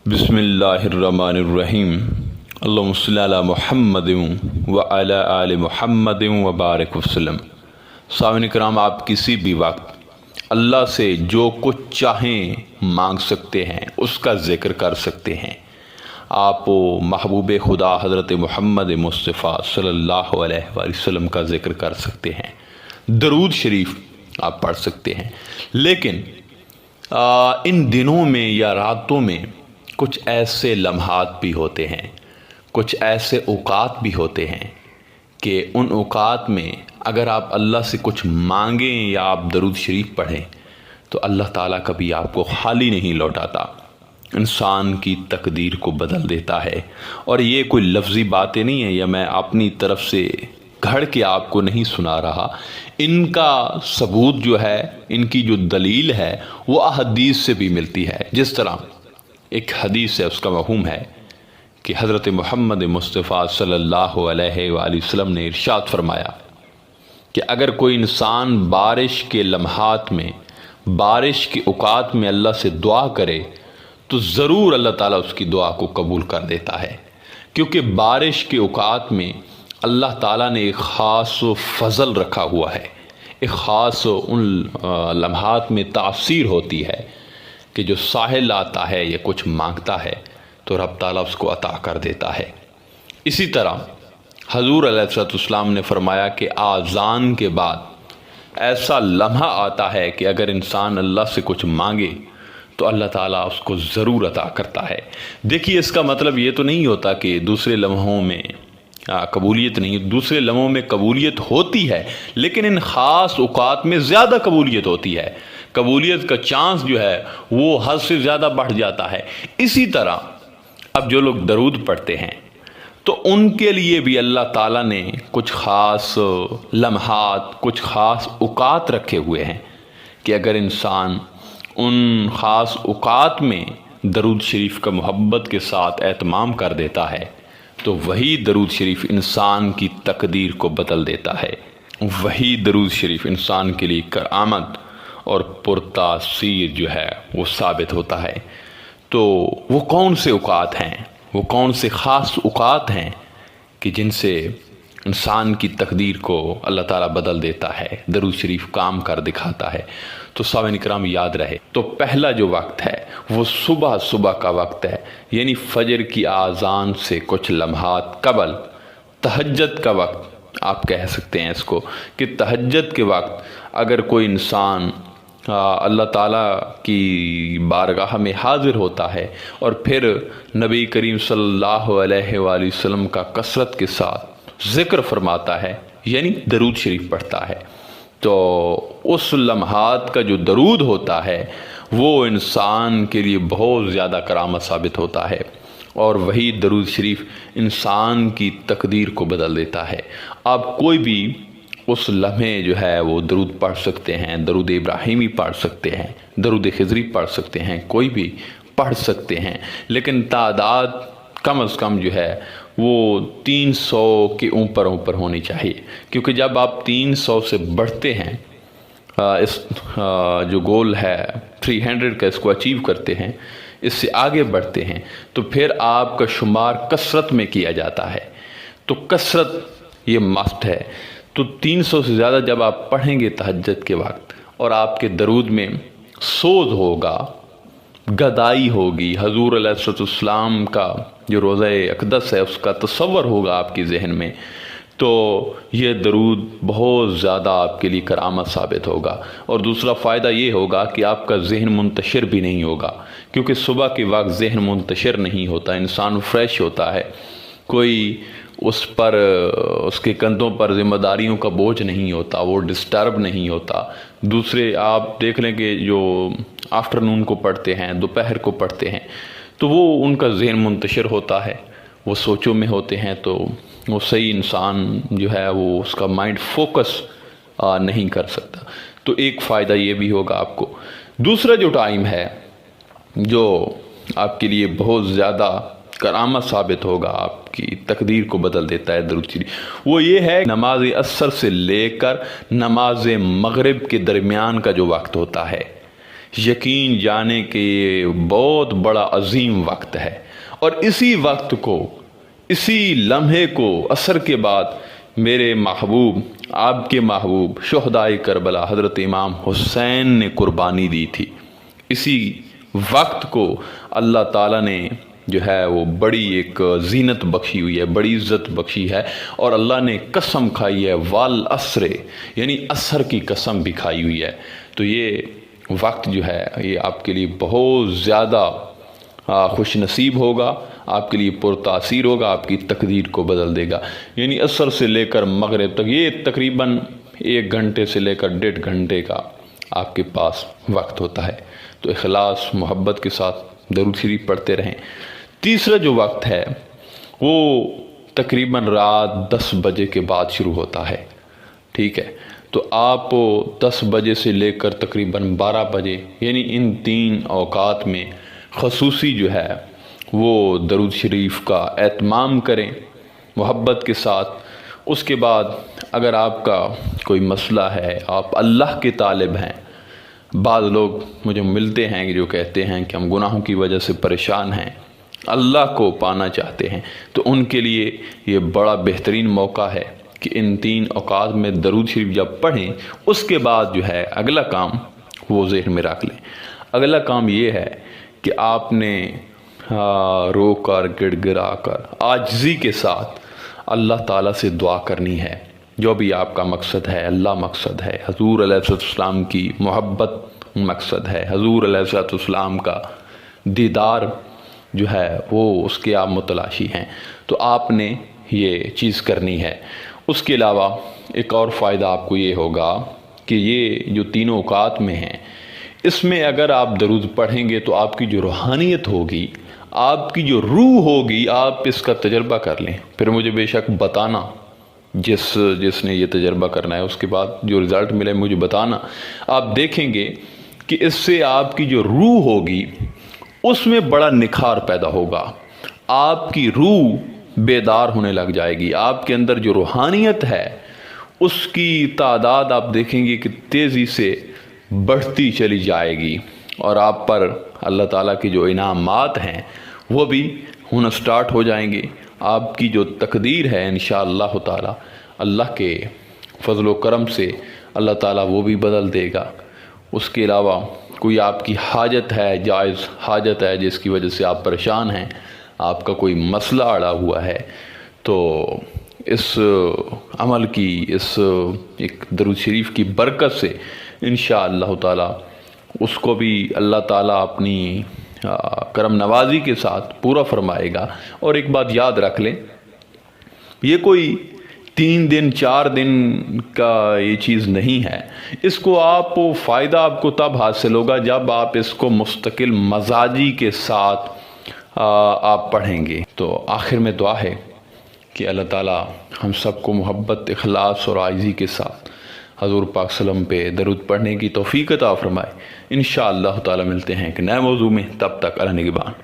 بسم اللہ الرحمن الرحیم اللہم صلی علی محمد وعلی آل محمد وبارک وسلم۔ سامعین کرام، آپ کسی بھی وقت اللہ سے جو کچھ چاہیں مانگ سکتے ہیں، اس کا ذکر کر سکتے ہیں۔ آپ محبوب خدا حضرت محمد مصطفیٰ صلی اللہ علیہ وآلہ وسلم کا ذکر کر سکتے ہیں، درود شریف آپ پڑھ سکتے ہیں۔ لیکن ان دنوں میں یا راتوں میں کچھ ایسے لمحات بھی ہوتے ہیں، کچھ ایسے اوقات بھی ہوتے ہیں کہ ان اوقات میں اگر آپ اللہ سے کچھ مانگیں یا آپ درود شریف پڑھیں تو اللہ تعالیٰ کبھی آپ کو خالی نہیں لوٹاتا، انسان کی تقدیر کو بدل دیتا ہے۔ اور یہ کوئی لفظی باتیں نہیں ہیں، یا میں اپنی طرف سے گھڑ کے آپ کو نہیں سنا رہا، ان کا ثبوت جو ہے، ان کی جو دلیل ہے وہ احادیث سے بھی ملتی ہے۔ جس طرح ایک حدیث ہے، اس کا مفہوم ہے کہ حضرت محمد مصطفیٰ صلی اللہ علیہ وآلہ وسلم نے ارشاد فرمایا کہ اگر کوئی انسان بارش کے لمحات میں، بارش کے اوقات میں اللہ سے دعا کرے تو ضرور اللہ تعالیٰ اس کی دعا کو قبول کر دیتا ہے، کیونکہ بارش کے اوقات میں اللہ تعالیٰ نے ایک خاص فضل رکھا ہوا ہے، ایک خاص ان لمحات میں تاثیر ہوتی ہے کہ جو ساحل آتا ہے یا کچھ مانگتا ہے تو رب تعالیٰ اس کو عطا کر دیتا ہے۔ اسی طرح حضور علیہ السلام نے فرمایا کہ آذان کے بعد ایسا لمحہ آتا ہے کہ اگر انسان اللہ سے کچھ مانگے تو اللہ تعالیٰ اس کو ضرور عطا کرتا ہے۔ دیکھیے، اس کا مطلب یہ تو نہیں ہوتا کہ دوسرے لمحوں میں قبولیت نہیں، دوسرے لمحوں میں قبولیت ہوتی ہے، لیکن ان خاص اوقات میں زیادہ قبولیت ہوتی ہے، قبولیت کا چانس جو ہے وہ حد سے زیادہ بڑھ جاتا ہے۔ اسی طرح اب جو لوگ درود پڑھتے ہیں تو ان کے لیے بھی اللہ تعالیٰ نے کچھ خاص لمحات، کچھ خاص اوقات رکھے ہوئے ہیں کہ اگر انسان ان خاص اوقات میں درود شریف کا محبت کے ساتھ اہتمام کر دیتا ہے تو وہی درود شریف انسان کی تقدیر کو بدل دیتا ہے، وہی درود شریف انسان کے لیے کرامت اور پرتاثیر جو ہے وہ ثابت ہوتا ہے۔ تو وہ کون سے اوقات ہیں، وہ کون سے خاص اوقات ہیں کہ جن سے انسان کی تقدیر کو اللہ تعالیٰ بدل دیتا ہے، درود شریف کام کر دکھاتا ہے؟ تو سامعین کرام، یاد رہے، تو پہلا جو وقت ہے وہ صبح کا وقت ہے، یعنی فجر کی آذان سے کچھ لمحات قبل، تہجد کا وقت آپ کہہ سکتے ہیں اس کو، کہ تہجد کے وقت اگر کوئی انسان اللہ تعالیٰ کی بارگاہ میں حاضر ہوتا ہے اور پھر نبی کریم صلی اللہ علیہ وآلہ وسلم کا کثرت کے ساتھ ذکر فرماتا ہے، یعنی درود شریف پڑھتا ہے، تو اس لمحات کا جو درود ہوتا ہے وہ انسان کے لیے بہت زیادہ کرامت ثابت ہوتا ہے، اور وہی درود شریف انسان کی تقدیر کو بدل دیتا ہے۔ آپ کوئی بھی اس لمحے جو ہے وہ درود پڑھ سکتے ہیں، درود ابراہیمی پڑھ سکتے ہیں، درود خضری پڑھ سکتے ہیں، کوئی بھی پڑھ سکتے ہیں، لیکن تعداد کم از کم جو ہے وہ 300 کے اوپر ہونی چاہیے، کیونکہ جب آپ 300 سے بڑھتے ہیں، اس جو گول ہے 300 کا، اس کو اچیو کرتے ہیں، اس سے آگے بڑھتے ہیں تو پھر آپ کا شمار کثرت میں کیا جاتا ہے، تو کثرت یہ مسٹ ہے۔ تو 300 سے زیادہ جب آپ پڑھیں گے تہجد کے وقت، اور آپ کے درود میں سوز ہوگا، گدائی ہوگی، حضور علیہ السلام کا جو روضہ اقدس ہے اس کا تصور ہوگا آپ کے ذہن میں، تو یہ درود بہت زیادہ آپ کے لیے کرامت ثابت ہوگا۔ اور دوسرا فائدہ یہ ہوگا کہ آپ کا ذہن منتشر بھی نہیں ہوگا، کیونکہ صبح کے وقت ذہن منتشر نہیں ہوتا، انسان فریش ہوتا ہے، کوئی اس کے کندھوں پر ذمہ داریوں کا بوجھ نہیں ہوتا، وہ ڈسٹرب نہیں ہوتا۔ دوسرے آپ دیکھ لیں کہ جو آفٹرنون کو پڑھتے ہیں، دوپہر کو پڑھتے ہیں، تو وہ ان کا ذہن منتشر ہوتا ہے، وہ سوچوں میں ہوتے ہیں، تو وہ صحیح انسان جو ہے وہ اس کا مائنڈ فوکس نہیں کر سکتا۔ تو ایک فائدہ یہ بھی ہوگا آپ کو۔ دوسرا جو ٹائم ہے جو آپ کے لیے بہت زیادہ کرامت ثابت ہوگا، آپ کی تقدیر کو بدل دیتا ہے درود شریف، وہ یہ ہے نماز عصر سے لے کر نماز مغرب کے درمیان کا جو وقت ہوتا ہے، یقین جانے کہ یہ بہت بڑا عظیم وقت ہے، اور اسی وقت کو، اسی لمحے کو عصر کے بعد میرے محبوب، آپ کے محبوب شہدائے کربلا حضرت امام حسین نے قربانی دی تھی۔ اسی وقت کو اللہ تعالیٰ نے جو ہے وہ بڑی ایک زینت بخشی ہوئی ہے، بڑی عزت بخشی ہے، اور اللہ نے قسم کھائی ہے والعصر، یعنی عصر کی قسم بھی کھائی ہوئی ہے۔ تو یہ وقت جو ہے یہ آپ کے لیے بہت زیادہ خوش نصیب ہوگا، آپ کے لیے پرتاثیر ہوگا، آپ کی تقدیر کو بدل دے گا۔ یعنی عصر سے لے کر مغرب تک یہ تقریباً 1 گھنٹے سے لے کر 1.5 گھنٹے کا آپ کے پاس وقت ہوتا ہے۔ تو اخلاص محبت کے ساتھ درود شریف پڑھتے رہیں۔ تیسرا جو وقت ہے وہ تقریباً رات 10 بجے کے بعد شروع ہوتا ہے، ٹھیک ہے؟ تو آپ 10 بجے سے لے کر تقریباً 12 بجے، یعنی ان 3 اوقات میں خصوصی جو ہے وہ درود شریف کا اہتمام کریں محبت کے ساتھ۔ اس کے بعد اگر آپ کا کوئی مسئلہ ہے، آپ اللہ کے طالب ہیں، بعض لوگ مجھے ملتے ہیں جو کہتے ہیں کہ ہم گناہوں کی وجہ سے پریشان ہیں، اللہ کو پانا چاہتے ہیں، تو ان کے لیے یہ بڑا بہترین موقع ہے کہ ان 3 اوقات میں درود شریف جب پڑھیں، اس کے بعد جو ہے اگلا کام وہ ذہن میں رکھ لیں۔ اگلا کام یہ ہے کہ آپ نے رو کر گڑ گڑا کر عاجزی کے ساتھ اللہ تعالیٰ سے دعا کرنی ہے۔ جو بھی آپ کا مقصد ہے، اللہ مقصد ہے، حضور علیہ السلام کی محبت مقصد ہے، حضور علیہ السلام کا دیدار جو ہے وہ اس کے آپ متلاشی ہیں، تو آپ نے یہ چیز کرنی ہے۔ اس کے علاوہ ایک اور فائدہ آپ کو یہ ہوگا کہ یہ جو 3 اوقات میں ہیں، اس میں اگر آپ درود پڑھیں گے تو آپ کی جو روحانیت ہوگی، آپ کی جو روح ہوگی، آپ اس کا تجربہ کر لیں، پھر مجھے بے شک بتانا، جس نے یہ تجربہ کرنا ہے اس کے بعد جو رزلٹ ملے مجھے بتانا۔ آپ دیکھیں گے کہ اس سے آپ کی جو روح ہوگی اس میں بڑا نکھار پیدا ہوگا، آپ کی روح بیدار ہونے لگ جائے گی، آپ کے اندر جو روحانیت ہے اس کی تعداد آپ دیکھیں گے کہ تیزی سے بڑھتی چلی جائے گی، اور آپ پر اللہ تعالیٰ کے جو انعامات ہیں وہ بھی ہونا سٹارٹ ہو جائیں گے۔ آپ کی جو تقدیر ہے انشاءاللہ تعالیٰ اللہ کے فضل و کرم سے اللہ تعالیٰ وہ بھی بدل دے گا۔ اس کے علاوہ کوئی آپ کی حاجت ہے، جائز حاجت ہے جس کی وجہ سے آپ پریشان ہیں، آپ کا کوئی مسئلہ اڑا ہوا ہے، تو اس عمل کی، اس ایک درود شریف کی برکت سے انشاءاللہ تعالیٰ اس کو بھی اللہ تعالیٰ اپنی کرم نوازی کے ساتھ پورا فرمائے گا۔ اور ایک بات یاد رکھ لیں، یہ کوئی 3 دن 4 دن کا یہ چیز نہیں ہے، اس کو فائدہ آپ کو تب حاصل ہوگا جب آپ اس کو مستقل مزاجی کے ساتھ آپ پڑھیں گے۔ تو آخر میں دعا ہے کہ اللہ تعالیٰ ہم سب کو محبت، اخلاص اور عاجزی کے ساتھ حضور پاک صلی اللہ علیہ وسلم پہ درود پڑھنے کی توفیق عطا فرمائے۔ انشاءاللہ تعالیٰ ملتے ہیں ایک نئے موضوع میں، تب تک اللہ نگہبان۔